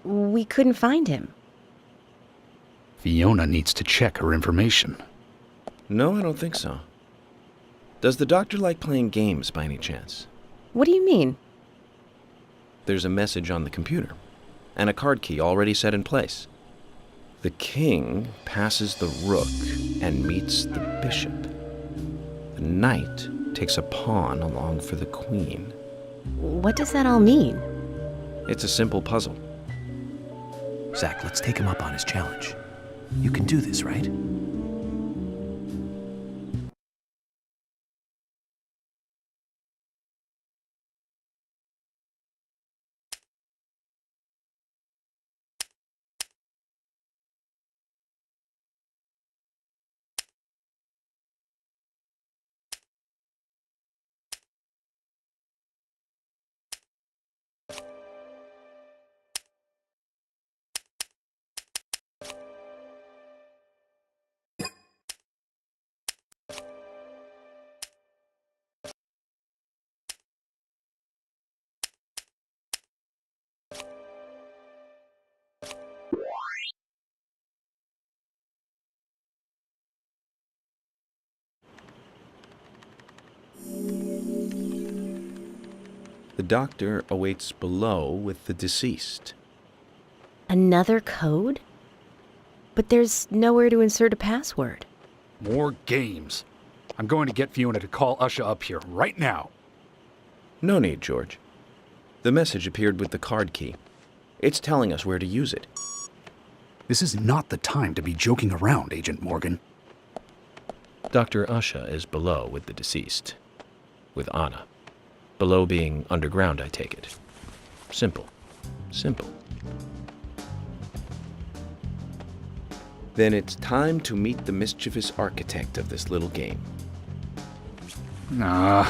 We couldn't find him. Fiona needs to check her information. No, I don't think so. Does the doctor like playing games by any chance? What do you mean? There's a message on the computer, and a card key already set in place. The king passes the rook and meets the bishop. The knight takes a pawn along for the queen. What does that all mean? It's a simple puzzle. Zach, let's take him up on his challenge. You can do this, right? The doctor awaits below with the deceased. Another code? But there's nowhere to insert a password. More games. I'm going to get Fiona to call Usha up here right now. No need, George. The message appeared with the card key. It's telling us where to use it. This is not the time to be joking around, Agent Morgan. Dr. Usha is below with the deceased. With Anna. Below being underground, I take it. Simple. Simple. Then it's time to meet the mischievous architect of this little game. Nah.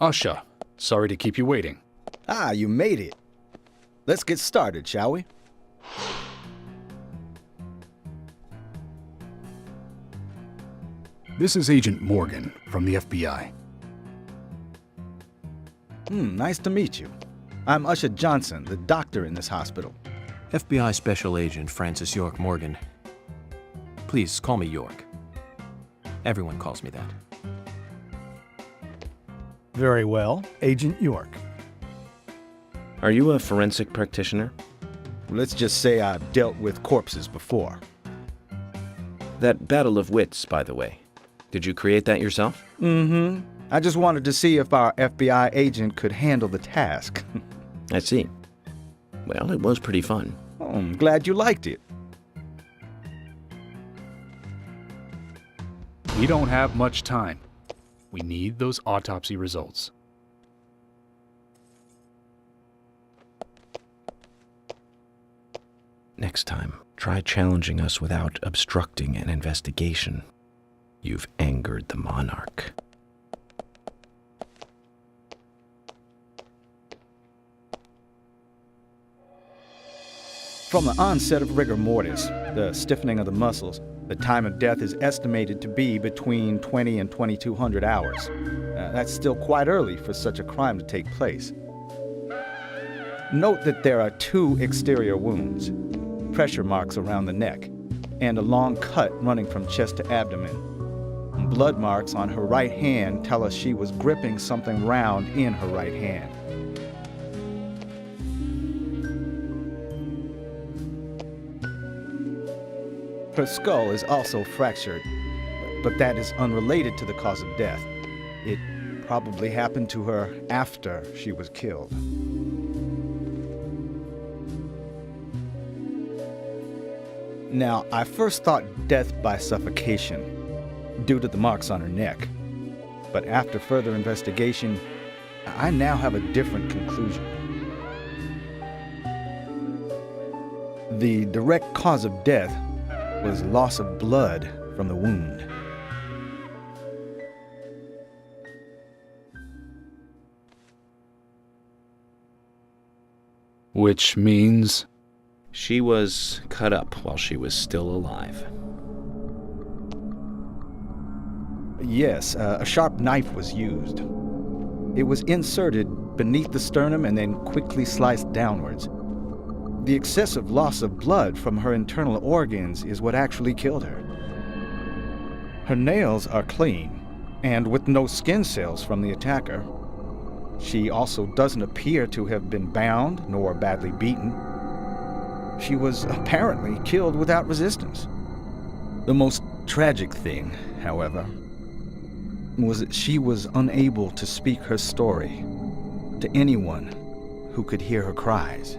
Usha, sorry to keep you waiting. Ah, you made it. Let's get started, shall we? This is Agent Morgan from the FBI. Nice to meet you. I'm Usha Johnson, the doctor in this hospital. FBI Special Agent Francis York Morgan. Please call me York. Everyone calls me that. Very well, Agent York. Are you a forensic practitioner? Let's just say I've dealt with corpses before. That battle of wits, by the way. Did you create that yourself? Mm-hmm. I just wanted to see if our FBI agent could handle the task. I see. Well, it was pretty fun. Oh, I'm glad you liked it. We don't have much time. We need those autopsy results. Next time, try challenging us without obstructing an investigation. You've angered the monarch. From the onset of rigor mortis, the stiffening of the muscles, the time of death is estimated to be between 20 and 2200 hours. That's still quite early for such a crime to take place. Note that there are 2 exterior wounds, pressure marks around the neck, and a long cut running from chest to abdomen. Blood marks on her right hand tell us she was gripping something round in her right hand. Her skull is also fractured, but that is unrelated to the cause of death. It probably happened to her after she was killed. Now, I first thought death by suffocation, due to the marks on her neck. But after further investigation, I now have a different conclusion. The direct cause of death was loss of blood from the wound. Which means... She was cut up while she was still alive. Yes, a sharp knife was used. It was inserted beneath the sternum and then quickly sliced downwards. The excessive loss of blood from her internal organs is what actually killed her. Her nails are clean, and with no skin cells from the attacker. She also doesn't appear to have been bound nor badly beaten. She was apparently killed without resistance. The most tragic thing, however, was that she was unable to speak her story to anyone who could hear her cries.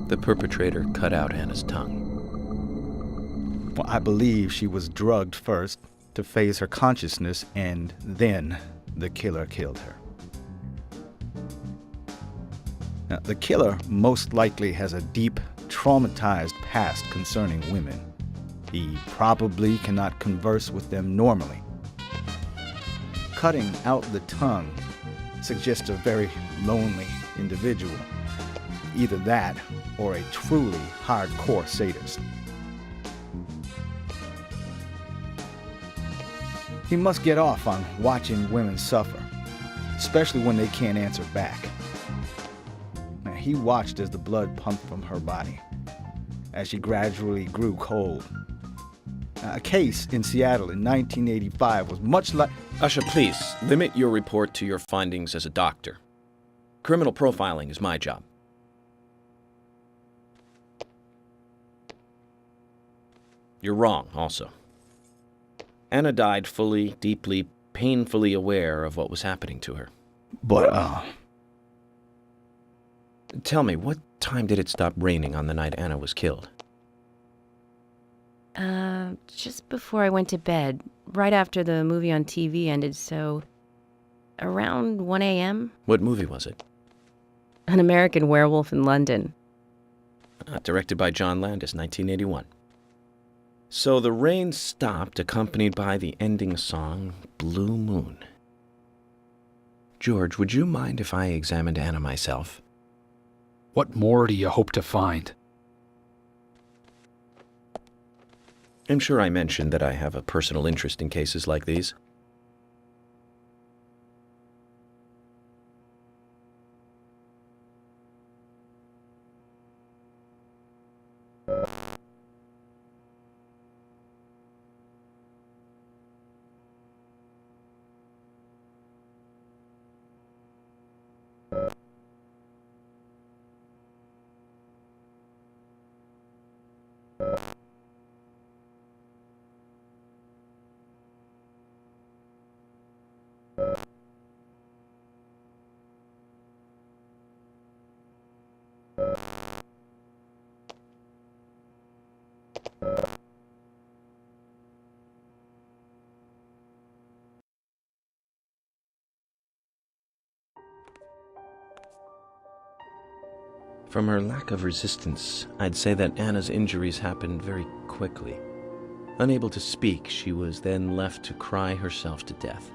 The perpetrator cut out Anna's tongue. Well, I believe she was drugged first to phase her consciousness, and then the killer killed her. Now, the killer most likely has a deep, traumatized past concerning women. He probably cannot converse with them normally. Cutting out the tongue suggests a very lonely individual. Either that or a truly hardcore sadist. He must get off on watching women suffer, especially when they can't answer back. Now, he watched as the blood pumped from her body, as she gradually grew cold. A case in Seattle in 1985 was much like... Usha, please, limit your report to your findings as a doctor. Criminal profiling is my job. You're wrong, also. Anna died fully, deeply, painfully aware of what was happening to her. But, Tell me, what time did it stop raining on the night Anna was killed? Just before I went to bed, right after the movie on TV ended, so around 1 a.m. What movie was it? An American Werewolf in London. Directed by John Landis, 1981. So the rain stopped, accompanied by the ending song, Blue Moon. George, would you mind if I examined Anna myself? What more do you hope to find? I'm sure I mentioned that I have a personal interest in cases like these. From her lack of resistance, I'd say that Anna's injuries happened very quickly. Unable to speak, she was then left to cry herself to death.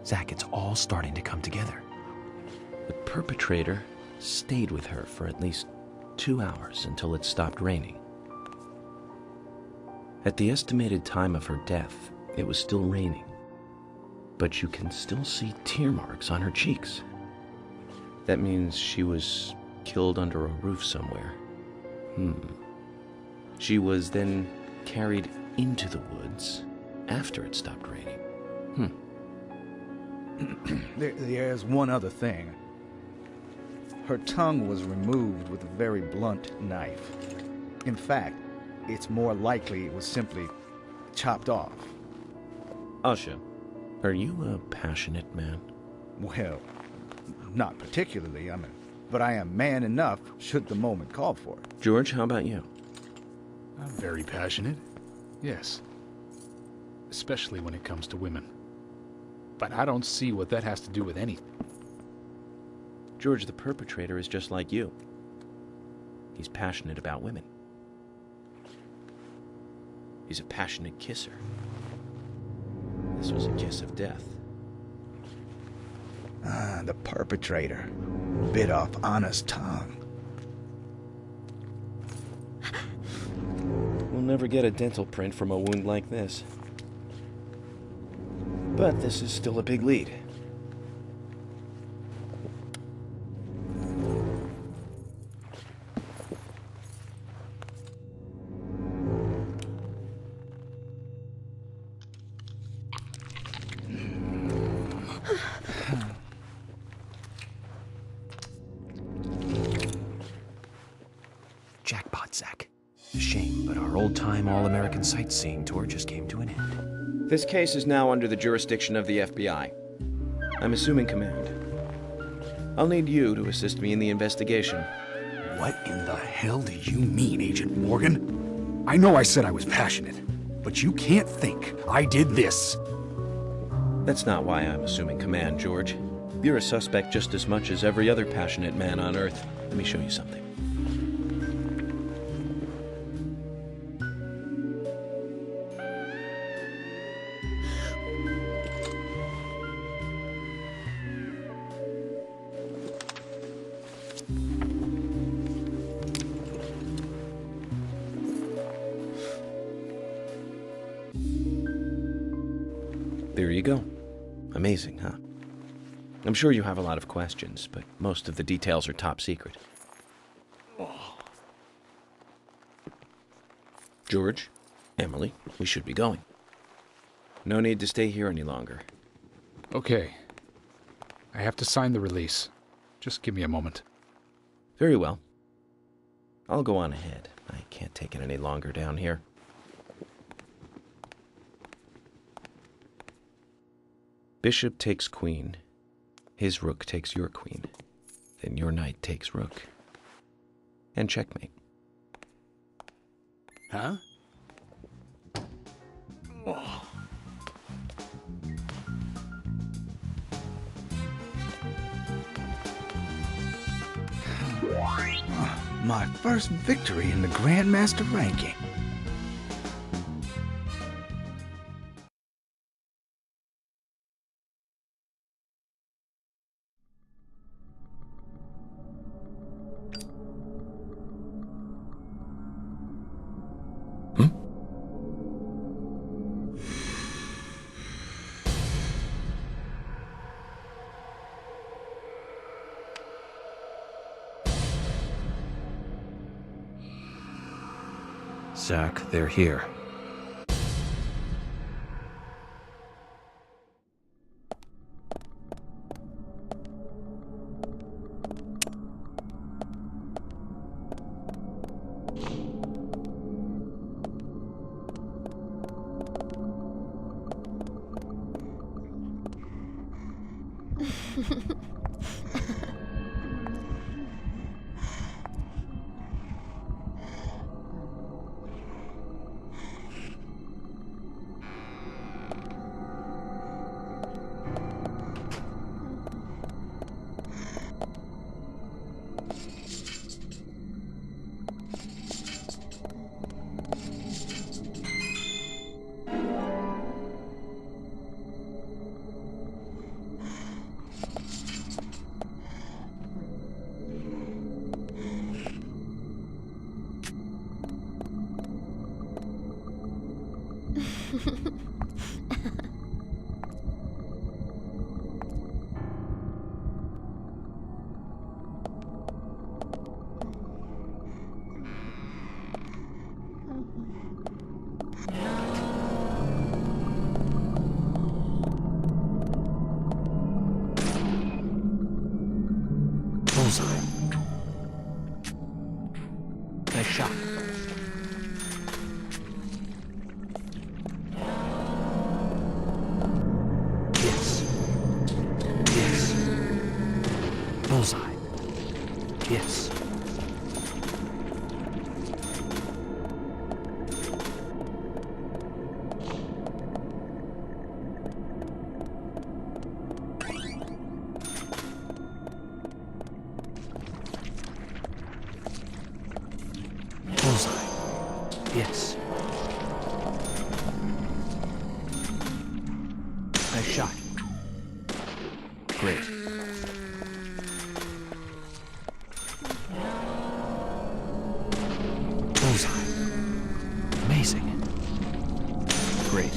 Zach, it's all starting to come together. The perpetrator stayed with her for at least 2 hours until it stopped raining. At the estimated time of her death, it was still raining, but you can still see tear marks on her cheeks. That means she was killed under a roof somewhere. She was then carried into the woods after it stopped raining. There's one other thing. Her tongue was removed with a very blunt knife. In fact, it's more likely it was simply chopped off. Usha, are you a passionate man? Well, not particularly, but I am man enough should the moment call for it. George, how about you? I'm very passionate. Yes. Especially when it comes to women. But I don't see what that has to do with anything. George, the perpetrator is just like you. He's passionate about women. He's a passionate kisser. This was a kiss of death. The perpetrator bit off Anna's tongue. We'll never get a dental print from a wound like this. But this is still a big lead. Jackpot, Zach. A shame, but our old-time all-American sightseeing tour just came to an end. This case is now under the jurisdiction of the FBI. I'm assuming command. I'll need you to assist me in the investigation. What in the hell do you mean, Agent Morgan? I know I said I was passionate, but you can't think I did this. That's not why I'm assuming command, George. You're a suspect just as much as every other passionate man on Earth. Let me show you something. There you go. Amazing, huh? I'm sure you have a lot of questions, but most of the details are top secret. George, Emily, we should be going. No need to stay here any longer. Okay. I have to sign the release. Just give me a moment. Very well. I'll go on ahead. I can't take it any longer down here. Bishop takes queen. His rook takes your queen. Then your knight takes rook. And checkmate. Huh? My first victory in the Grandmaster ranking. Zach, they're here. Bullseye. Nice shot. Yes. Yes. Bullseye. Yes. Bullseye. Yes. Nice shot. Great. Bullseye. Amazing. Great.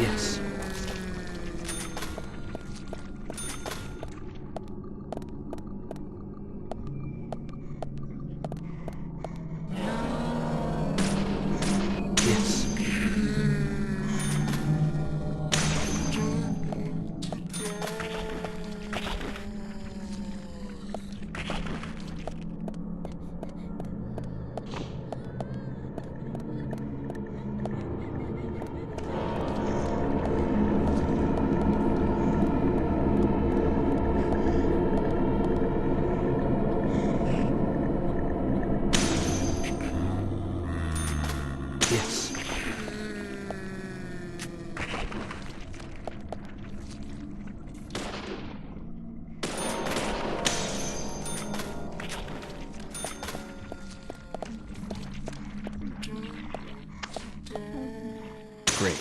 Yes. Yes. Yes. Great.